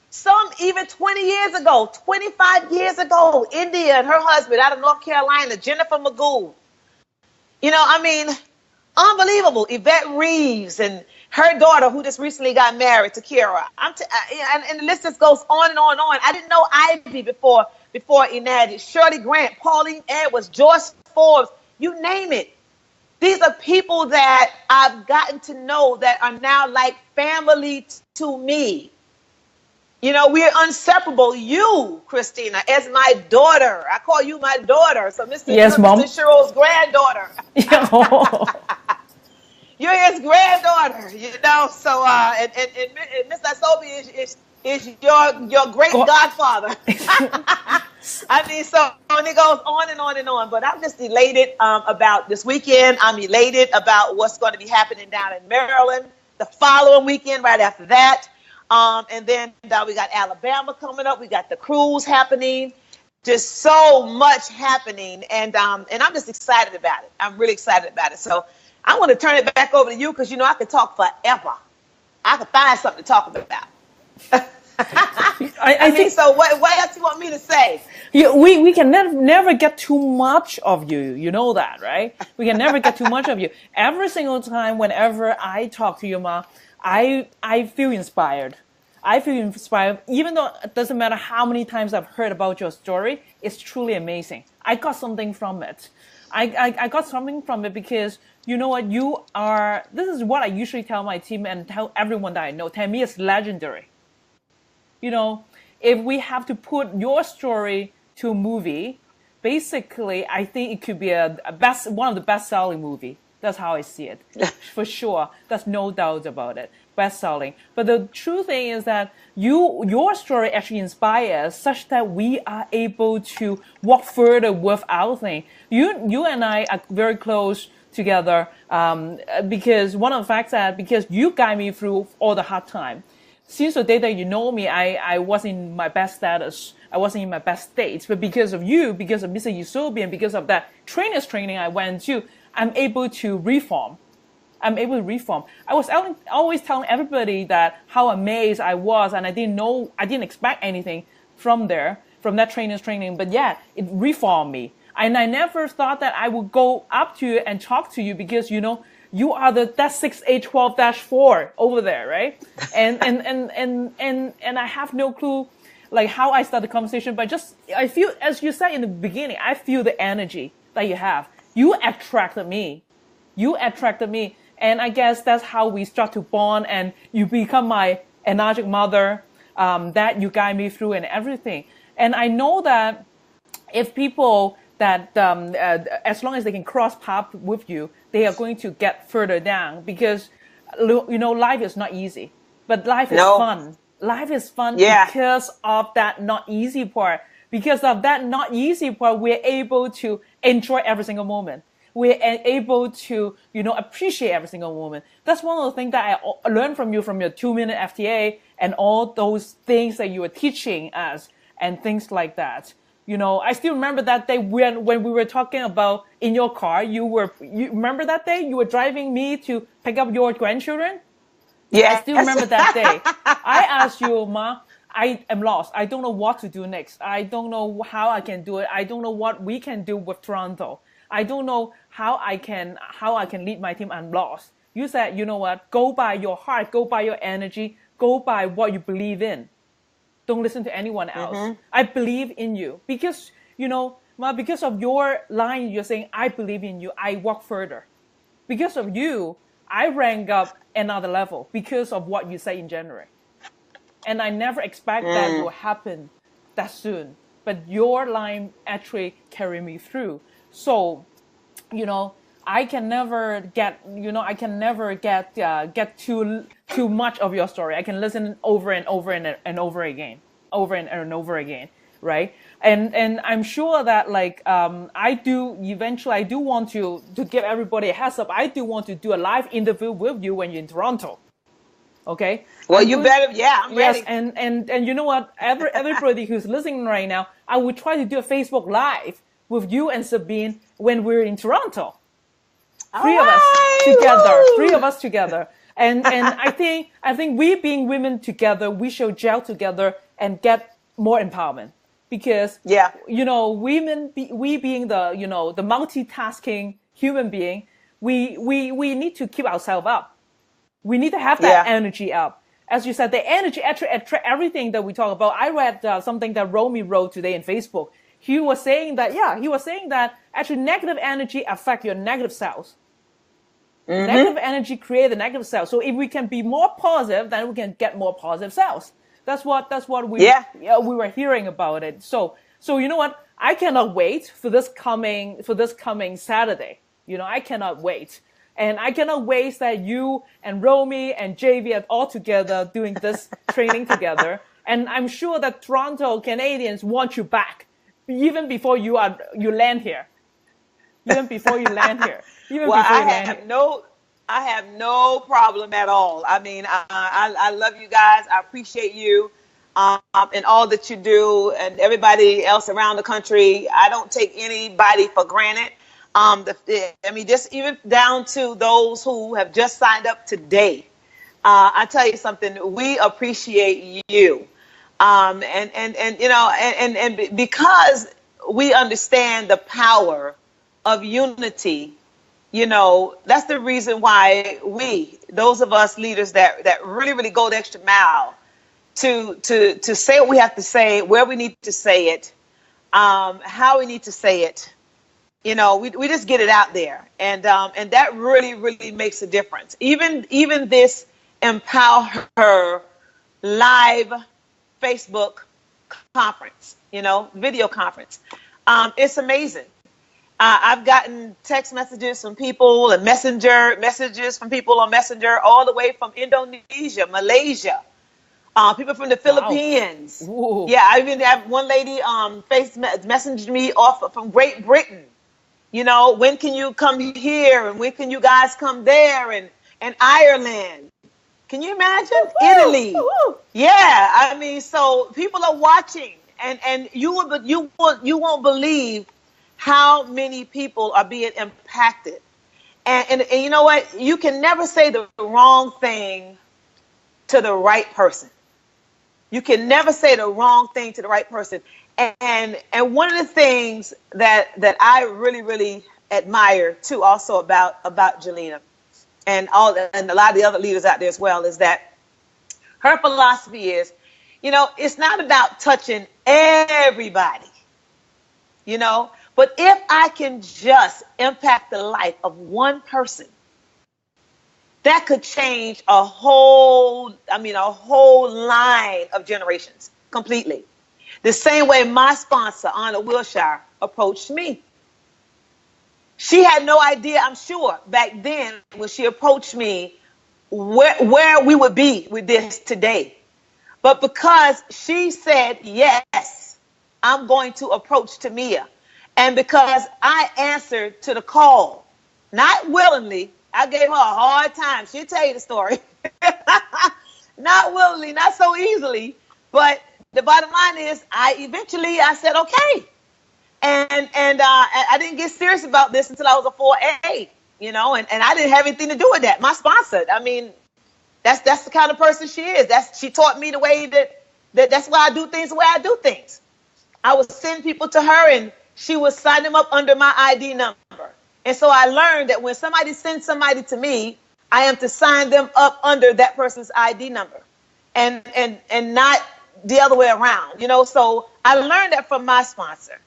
Some even 20 years ago, 25 years ago, India and her husband out of North Carolina, Jennifer Magoo. Unbelievable. Yvette Reeves and her daughter, who just recently got married to Kira. And the list just goes on and on and on. I didn't know Ivy before Enagic. Shirley Grant, Pauline Edwards, Joyce Forbes, you name it. These are people that I've gotten to know that are now like family to me. We're inseparable. You, Christina, as my daughter. I call you my daughter. So Mr. Yes, Mom. Mr. Cheryl's granddaughter. You're his granddaughter, So and Mr. Asobi is your great godfather. So and it goes on and on and on. But I'm just elated about this weekend. I'm elated about what's going to be happening down in Maryland the following weekend, right after that. And then we got Alabama coming up. We got the cruise happening. Just so much happening. And I'm just excited about it. I'm really excited about it. So I want to turn it back over to you because, I could talk forever. I could find something to talk about. I think so. What else you want me to say? We can never get too much of you. You know that, right? We can never get too much of you. Every single time, whenever I talk to you, Ma, I feel inspired. I feel inspired, even though it doesn't matter how many times I've heard about your story. It's truly amazing. I got something from it. I got something from it because you know what? This is what I usually tell my team and tell everyone that I know. Tammy is legendary. If we have to put your story to a movie, basically, I think it could be one of the best-selling movie. That's how I see it, for sure. There's no doubt about it. Best-selling. But the true thing is that your story actually inspires such that we are able to walk further with our thing. You and I are very close together because one of the facts that because you guide me through all the hard time. Since the day that you know me, I wasn't in my best status. I wasn't in my best state. But because of you, because of Mr. Yusobi, and because of that training I went to, I'm able to reform. I'm able to reform. I was always telling everybody that how amazed I was, and I didn't expect anything from that training, but yeah, it reformed me. And I never thought that I would go up to you and talk to you because, you are that 6812-4 over there, right? And I have no clue like how I start the conversation, but I feel, as you said in the beginning, I feel the energy that you have. You attracted me. And I guess that's how we start to bond, and you become my energetic mother, that you guide me through and everything. And I know that if people that, as long as they can cross paths with you, they are going to get further down because, life is not easy, but life is fun. Life is fun because of that not easy part. Because of that not easy part, we're able to enjoy every single moment. We're able to, appreciate every single moment. That's one of the things that I learned from you, from your 2-minute FTA and all those things that you were teaching us and things like that. I still remember that day when we were talking about in your car, you remember that day you were driving me to pick up your grandchildren? Yeah. I still remember that day. I asked you, Ma, I am lost. I don't know what to do next. I don't know how I can do it. I don't know what we can do with Toronto. I don't know how I can lead my team. I'm lost. You said, you know what? Go by your heart. Go by your energy. Go by what you believe in. Don't listen to anyone else. Mm-hmm. I believe in you because, Ma, because of your line, you're saying, I believe in you. I walk further. Because of you, I rank up another level because of what you say in January. And I never expect that will happen that soon. But your line actually carried me through. So, I can never get too much of your story. I can listen over and over and over again, right? And I'm sure that I do want to give everybody a heads up. I do want to do a live interview with you when you're in Toronto. Okay. Well, I'm ready. Yes, and you know what? Everybody who's listening right now, I will try to do a Facebook Live with you and Sabine when we're in Toronto. Three of us together. And I think we being women together, we shall gel together and get more empowerment. Because women, we being the the multitasking human being, we need to keep ourselves up. We need to have that energy up. As you said, the energy attract everything that we talk about. I read something that Romy wrote today in Facebook. He was saying that actually negative energy affect your negative cells. Mm-hmm. Negative energy create the negative cells. So if we can be more positive, then we can get more positive cells. That's what we were hearing about it. So you know what? I cannot wait for this coming Saturday. I cannot wait. And I cannot wait that you and Romy and JV are all together doing this training together. And I'm sure that Toronto Canadians want you back even before you land here. I have no problem at all. I mean, I love you guys. I appreciate you and all that you do, and everybody else around the country. I don't take anybody for granted. Just even down to those who have just signed up today. I tell you something, we appreciate you. And because we understand the power of unity, that's the reason why those of us leaders that really, really go the extra mile to say what we have to say, where we need to say it, how we need to say it. We just get it out there, and that really, really makes a difference. Even this Empower Her live Facebook conference, video conference, it's amazing. I've gotten text messages from people and messages from people on Messenger all the way from Indonesia, Malaysia, people from the Philippines. Wow. Yeah, I even have one lady messaged me off from Great Britain. When can you come here, and when can you guys come there, and Ireland? Can you imagine? Woo-hoo! Italy. Woo-hoo! Yeah, so people are watching, and you won't believe how many people are being impacted. And you know what? You can never say the wrong thing to the right person. You can never say the wrong thing to the right person. And one of the things that I really admire too, also about Jelena, and a lot of the other leaders out there as well, is that her philosophy is, it's not about touching everybody, but if I can just impact the life of one person, that could change a whole line of generations completely. The same way my sponsor, Anna Wilshire, approached me. She had no idea, I'm sure, back then when she approached me, where we would be with this today. But because she said, yes, I'm going to approach Tamia, and because I answered to the call, not willingly, I gave her a hard time. She'll tell you the story. Not willingly, not so easily, but the bottom line is I said, okay. And I didn't get serious about this until I was a 4A, and I didn't have anything to do with that. My sponsor, that's the kind of person she is. She taught me the way that's why I do things the way I do things. I would send people to her and she would sign them up under my ID number. And so I learned that when somebody sends somebody to me, I am to sign them up under that person's ID number and not the other way around, So I learned that from my sponsor.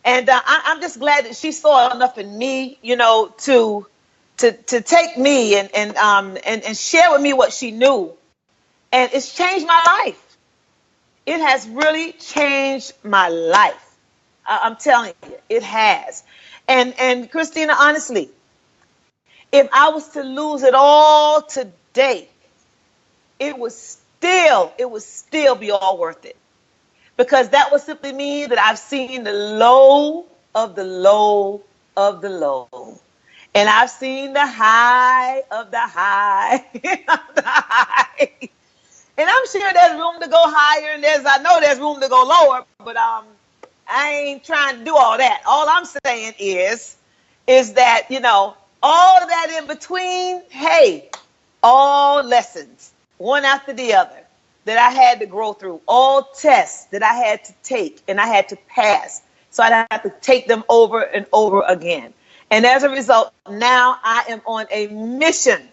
And I'm just glad that she saw enough in me, to take me and share with me what she knew. And it's changed my life. It has really changed my life. I'm telling you, it has. And Christina, honestly, if I was to lose it all today, it would still be all worth it. Because that would simply mean that I've seen the low of the low of the low. And I've seen the high of the high of the high. And I'm sure there's room to go higher, and I know there's room to go lower, but I ain't trying to do all that. All I'm saying is that, all of that in between, hey, all lessons, one after the other, that I had to grow through, all tests that I had to take and I had to pass. So I had to take them over and over again. And as a result, now I am on a mission.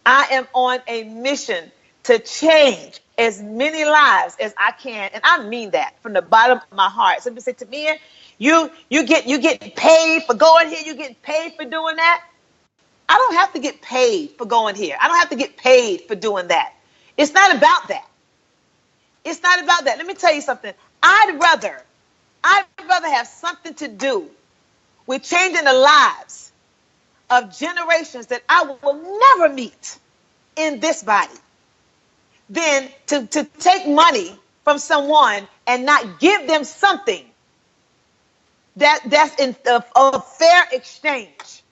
I am on a mission to change as many lives as I can. And I mean that from the bottom of my heart. Somebody said to me, you get paid for going here. You get paid for doing that. I don't have to get paid for going here. I don't have to get paid for doing that. It's not about that. It's not about that. Let me tell you something. I'd rather have something to do with changing the lives of generations that I will never meet in this body than to take money from someone and not give them something that's in a fair exchange.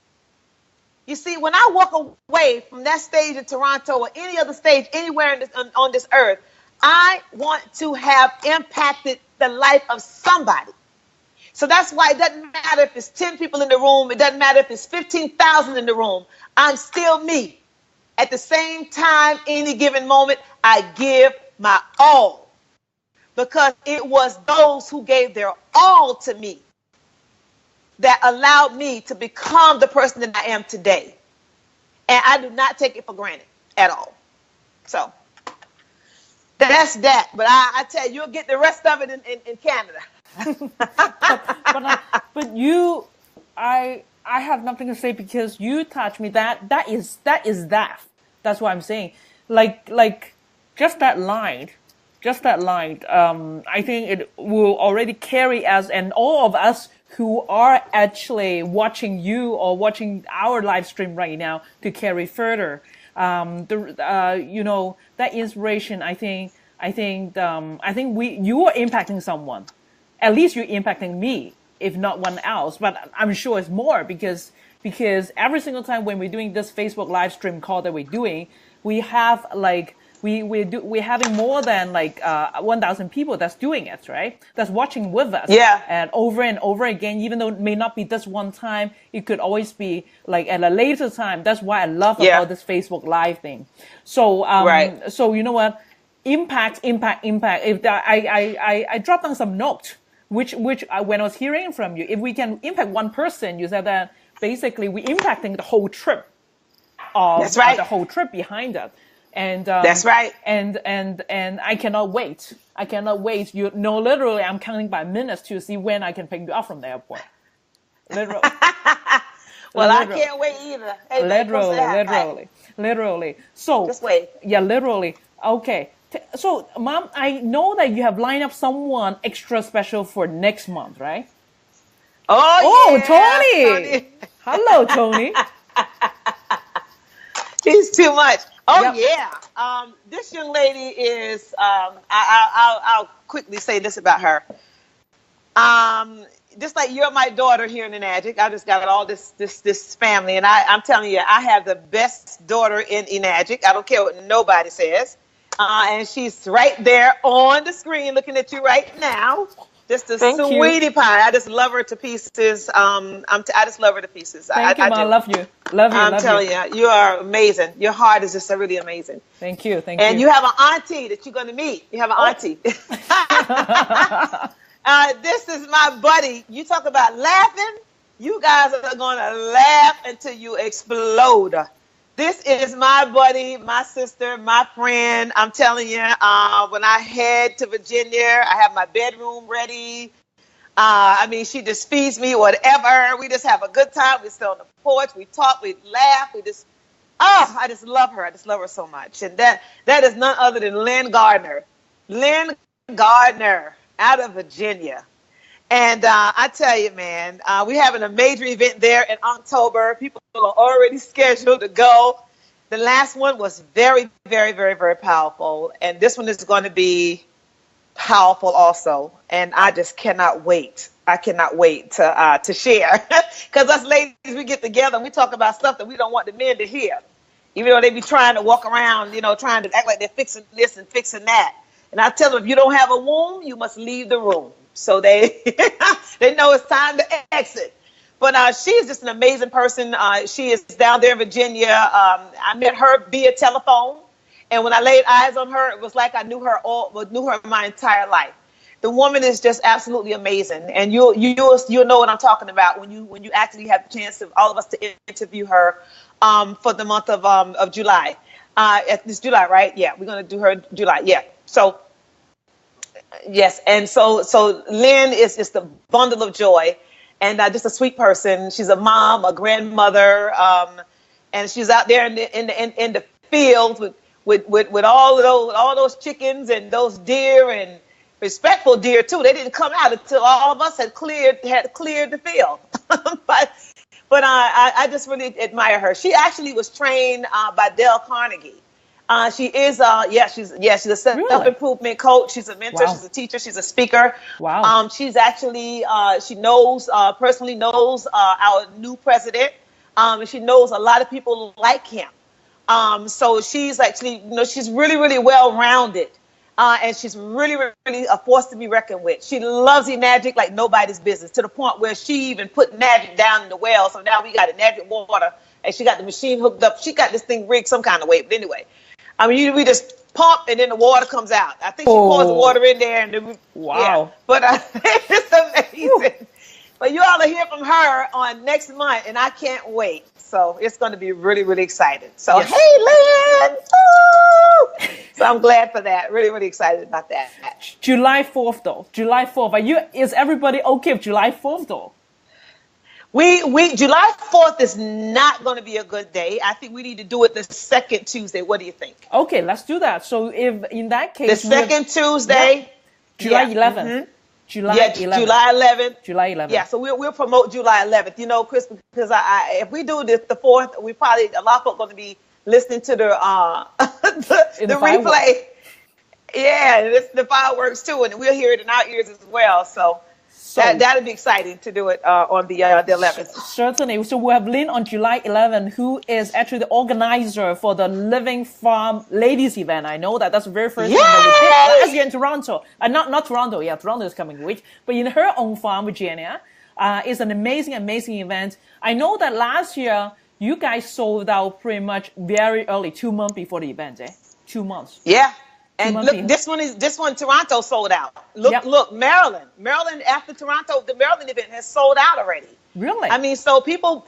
You see, when I walk away from that stage in Toronto or any other stage anywhere on this earth, I want to have impacted the life of somebody. So that's why it doesn't matter if it's 10 people in the room. It doesn't matter if it's 15,000 in the room. I'm still me. At the same time, any given moment, I give my all. Because it was those who gave their all to me that allowed me to become the person that I am today. And I do not take it for granted at all. So that's that. But I tell you, you'll get the rest of it in Canada. but I have nothing to say because you touched me. That is that. That's what I'm saying. Like just that line. I think it will already carry us and all of us who are actually watching you or watching our live stream right now to carry further. That inspiration. I think you are impacting someone. At least you're impacting me, if not one else. But I'm sure it's more because every single time when we're doing this Facebook live stream call that we're doing, we have we're having more than like 1,000 people that's doing it, right? That's watching with us. Yeah. And over again, even though it may not be this one time, it could always be like at a later time. That's why I love about this Facebook Live thing. So Right. so you know what? Impact. If I dropped down some notes, which when I was hearing from you, if we can impact one person, you said that basically we're impacting the whole trip. That's right. The whole trip behind that. And That's right. And I cannot wait. I cannot wait. You know, literally, I'm counting by minutes to see when I can pick you up from the airport. Literally. Well, I can't wait either. Hey, literally. So just wait. Yeah, literally. Okay. So, Mom, I know that you have lined up someone extra special for next month, right? Oh, yeah, Tony. Hello, Tony. He's too much. Oh, Yep. yeah. This young lady is, I'll quickly say this about her. Just like you're my daughter here in Enagic, I just got all this family. And I'm telling you, I have the best daughter in Enagic. I don't care what nobody says. And she's right there on the screen looking at you right now. Just a sweetie pie. I just love her to pieces. I just love her to pieces. Thank you, Ma. I love you. I'm telling you, you are amazing. Your heart is just really amazing. Thank you. And you have an auntie that you're going to meet. You have an auntie. This is my buddy. You talk about laughing. You guys are going to laugh until you explode. This is my buddy, my sister, my friend. I'm telling you, when I head to Virginia, I have my bedroom ready. I mean, she just feeds me whatever. We just have a good time. We sit on the porch. We talk. We laugh. I just love her. I just love her so much. And that is none other than Lynn Gardner. Lynn Gardner out of Virginia. And I tell you, man, we're having a major event there in October. People are already scheduled to go. The last one was very, very, very, very powerful. And this one is going to be powerful also. And I just cannot wait. I cannot wait to share. Because us ladies, we get together and we talk about stuff that we don't want the men to hear. Even though they be trying to walk around, trying to act like they're fixing this and fixing that. And I tell them, if you don't have a womb, you must leave the room. So they know it's time to exit. But she's just an amazing person. She is down there in Virginia. I met her via telephone. And when I laid eyes on her, it was like I knew her my entire life. The woman is just absolutely amazing. And you'll know what I'm talking about when you actually have the chance of all of us to interview her for the month of July. It's July, right? Yeah, we're going to do her July. Yeah. So yes, and so Lynn is just a bundle of joy, and just a sweet person. She's a mom, a grandmother, and she's out there in the fields with all those chickens and those deer, and respectful deer too. They didn't come out until all of us had cleared the field. but I just really admire her. She actually was trained by Dale Carnegie. She is, she's a self-improvement coach. She's a mentor. Wow. She's a teacher. She's a speaker. Wow. She's actually, she personally knows our new president. And she knows a lot of people like him. So she's actually, she's really, really well-rounded. And she's really, really a force to be reckoned with. She loves Enagic like nobody's business, to the point where she even put Enagic down in the well. So now we got Enagic water, and she got the machine hooked up. She got this thing rigged some kind of way. But anyway. I mean, we just pump and then the water comes out. I think she pours the water in there. And wow. Yeah. But it's amazing. But you all will hear from her on next month, and I can't wait. So it's going to be really, really exciting. So, yes. Hey, Lynn! Woo! So I'm glad for that. Really, really excited about that. July 4th, though. July 4th. Is everybody okay with July 4th, though? July 4th is not going to be a good day. I think we need to do it the second Tuesday. What do you think? Okay, let's do that. So if in that case, the second Tuesday, July 11th. Mm-hmm. July 11th. July 11th. Yeah, so we'll promote July 11th. Chris, because if we do this the 4th, we probably a lot of folks going to be listening to the replay. Yeah, the fireworks too, and we'll hear it in our ears as well. So So that'd be exciting to do it on the 11th. Certainly. So we have Lynn on July 11, who is actually the organizer for the Living Farm Ladies event. I know that. That's the very first one that we did last year in Toronto. Not Toronto. Yeah, Toronto is coming week. But in her own farm, Virginia, is an amazing event. I know that last year you guys sold out pretty much very early, 2 months before the event. 2 months. Yeah. And look, this one, Toronto sold out. Look, Maryland after Toronto, the Maryland event has sold out already. Really? I mean, so people,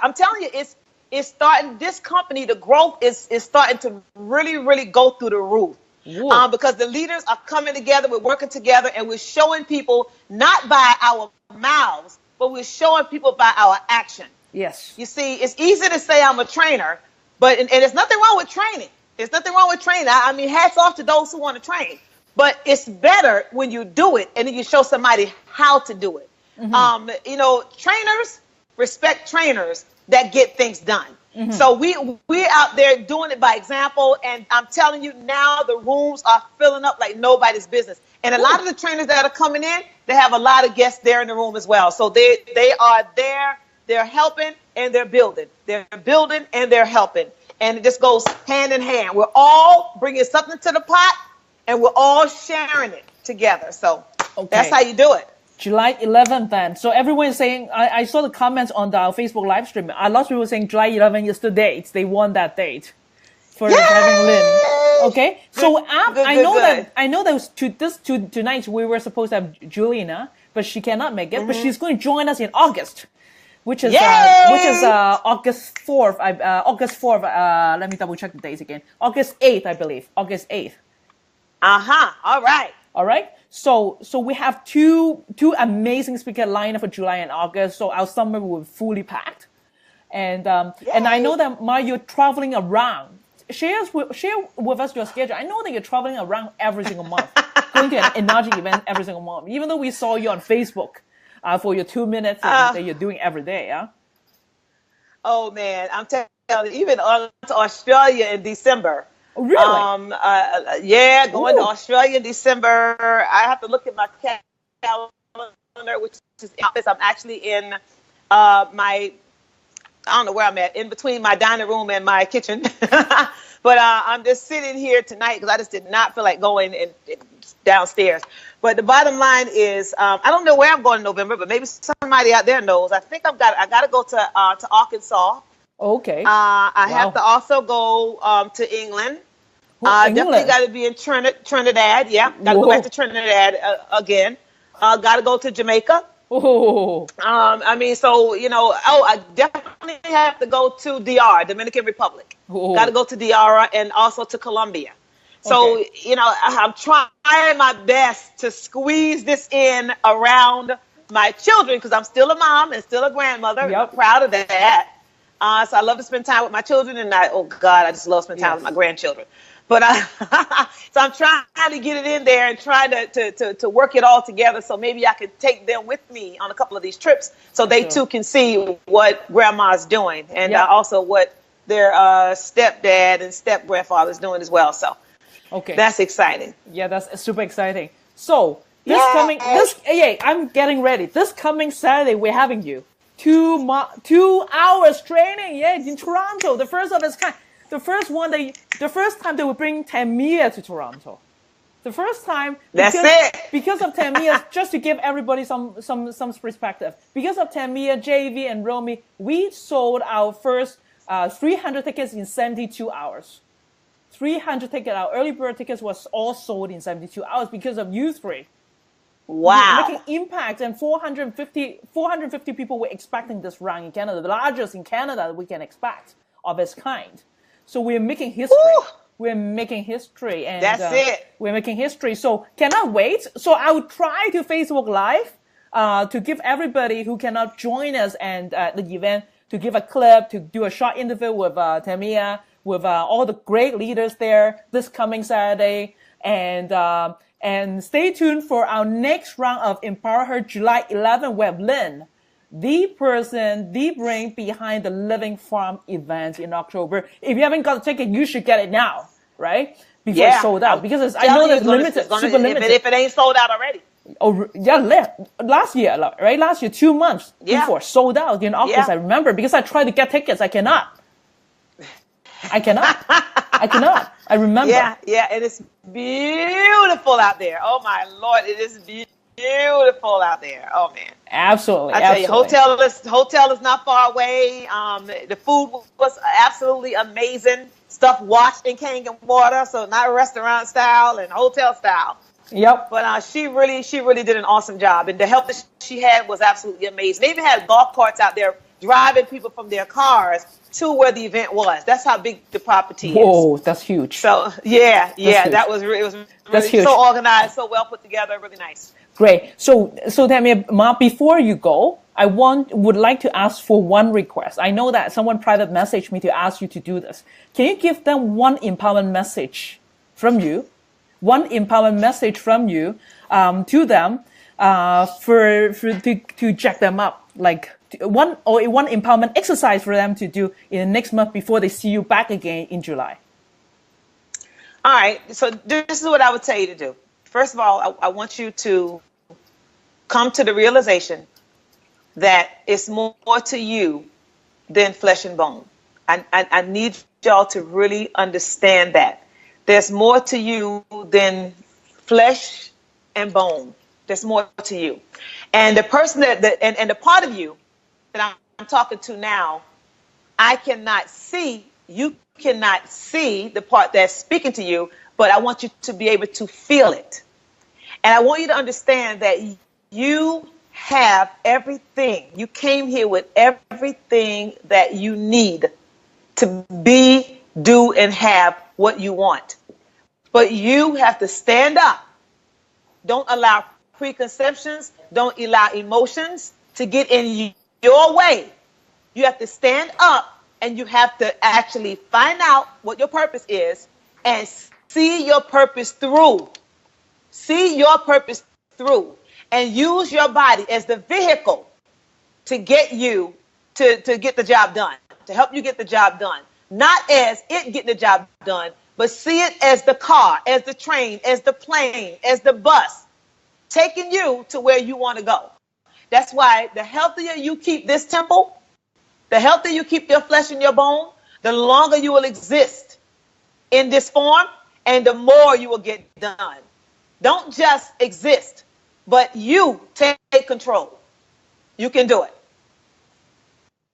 I'm telling you, it's starting. This company, the growth is starting to really go through the roof. Because the leaders are coming together, we're working together, and we're showing people not by our mouths, but we're showing people by our action. Yes. You see, it's easy to say I'm a trainer, but and there's nothing wrong with training. There's nothing wrong with training. I mean, hats off to those who want to train. But it's better when you do it and then you show somebody how to do it. Trainers respect trainers that get things done. So we're out there doing it by example. And I'm telling you now, the rooms are filling up like nobody's business. And a lot of the trainers that are coming in, they have a lot of guests there in the room as well. So they are there. They're helping and they're building. They're building and they're helping. And it just goes hand in hand. We're all bringing something to the pot, and we're all sharing it together. So that's how you do it. July 11th then. So everyone is saying, I saw the comments on the Facebook live stream. A lot of people saying July 11th is the date. They won that date for having Lynn. Okay. So I know that tonight we were supposed to have Juliana, but she cannot make it. But she's going to join us in August. Which is August 4th. August 4th. Let me double check the dates again. August 8th, I believe. August 8th. All right. So we have two amazing speaker lineup for July and August. So our summer will be fully packed. And I know that you're traveling around. Share with us your schedule. I know that you're traveling around every single month, going to an energy event every single month. Even though we saw you on Facebook. For your 2 minutes that you're doing every day, yeah? Oh, man. I'm telling you, even on to Australia in December. Oh, really? Going to Australia in December. I have to look at my calendar, which is in office. I'm actually in I don't know where I'm at, in between my dining room and my kitchen. But I'm just sitting here tonight because I just did not feel like going downstairs. But the bottom line is, I don't know where I'm going in November, but maybe somebody out there knows. I think I got to go to Arkansas. Okay. I have to also go to England. Definitely got to be in Trinidad. Yeah, got to go back to Trinidad again. Got to go to Jamaica. Oh. I mean, so, I definitely have to go to DR, Dominican Republic. Got to go to DR and also to Colombia. So, I'm trying my best to squeeze this in around my children because I'm still a mom and still a grandmother. I'm proud of that. So I love to spend time with my children, and I just love spending time with my grandchildren. But so I'm trying to get it in there and trying to work it all together. So maybe I could take them with me on a couple of these trips so they too can see what grandma's doing and also what their stepdad and step grandfather's doing as well. So that's exciting. Yeah, that's super exciting. So I'm getting ready. This coming Saturday we're having you 2 hours training. In Toronto, the first of its kind. The first time they will bring Tamia to Toronto. The first time. Because of Tamia, just to give everybody some perspective. Because of Tamia, JV, and Romy, we sold our first 300 tickets in 72 hours. 300 tickets. Our early bird tickets was all sold in 72 hours because of you three. Wow. Making impact, and 450 people were expecting this round in Canada, the largest in Canada that we can expect of its kind. So we're making history. Ooh. We're making history. And that's it. We're making history. So cannot wait. So I will try to Facebook Live to give everybody who cannot join us and the event to give a clip, to do a short interview with Tamia, with all the great leaders there this coming Saturday. And stay tuned for our next round of Empower Her July 11. We have Lynn, the person, the brain behind the Living Farm event in October. If you haven't got a ticket, you should get it now, right? Before it's sold out. Because I know there's super limited. If it ain't sold out already. last year, right? Last year, 2 months before, sold out in August. I remember because I tried to get tickets. I cannot. I remember. Yeah, and it's beautiful out there. Oh my Lord, it is beautiful out there. Oh man, absolutely. I tell you, hotel is not far away. The food was absolutely amazing. Stuff washed in Kangen water, so not restaurant style and hotel style. Yep. But she really did an awesome job, and the help that she had was absolutely amazing. They even had golf carts out there driving people from their cars to where the event was. That's how big the property is. Whoa, that's huge. So that was really so organized, so well put together, really nice. Great. So Tamia, Ma, before you go, I would like to ask for one request. I know that someone private messaged me to ask you to do this. Can you give them one empowerment message from you? One empowerment message from you to them to jack them up, like one empowerment exercise for them to do in the next month before they see you back again in July. All right. So this is what I would tell you to do. First of all, I want you to come to the realization that it's more to you than flesh and bone. I need y'all to really understand that. There's more to you than flesh and bone. There's more to you. And the person and the part of you that I'm talking to now, I cannot see. You cannot see the part that's speaking to you, but I want you to be able to feel it. And I want you to understand that you have everything. You came here with everything that you need to be, do, and have what you want. But you have to stand up. Don't allow preconceptions. Don't allow emotions to get in your way. You have to stand up, and you have to actually find out what your purpose is and see your purpose through. See your purpose through, and use your body as the vehicle to get you to get the job done, to help you get the job done. Not as it getting the job done, but see it as the car, as the train, as the plane, as the bus, taking you to where you want to go. That's why the healthier you keep this temple, the healthier you keep your flesh and your bone, the longer you will exist in this form, and the more you will get done. Don't just exist, but you take control. You can do it.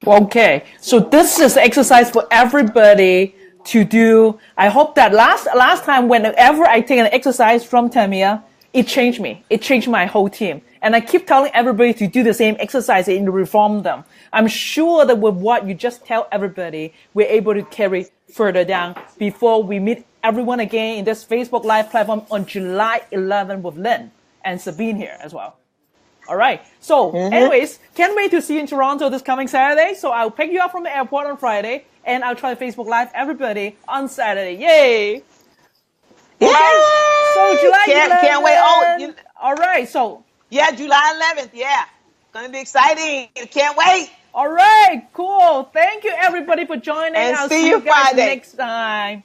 Okay, so this is exercise for everybody to do. I hope that last time, whenever I take an exercise from Tamia, it changed me. It changed my whole team. And I keep telling everybody to do the same exercise and reform them. I'm sure that with what you just tell everybody, we're able to carry further down before we meet everyone again in this Facebook Live platform on July 11th with Lynn and Sabine here as well. All right. So anyways, can't wait to see you in Toronto this coming Saturday. So I'll pick you up from the airport on Friday, and I'll try Facebook Live everybody on Saturday. Yay! Yeah. Okay. So July 11th. Can't wait. All right. So yeah, July 11th. Yeah. Gonna be exciting. Can't wait. All right. Cool. Thank you everybody for joining. And I'll see you guys Friday next time.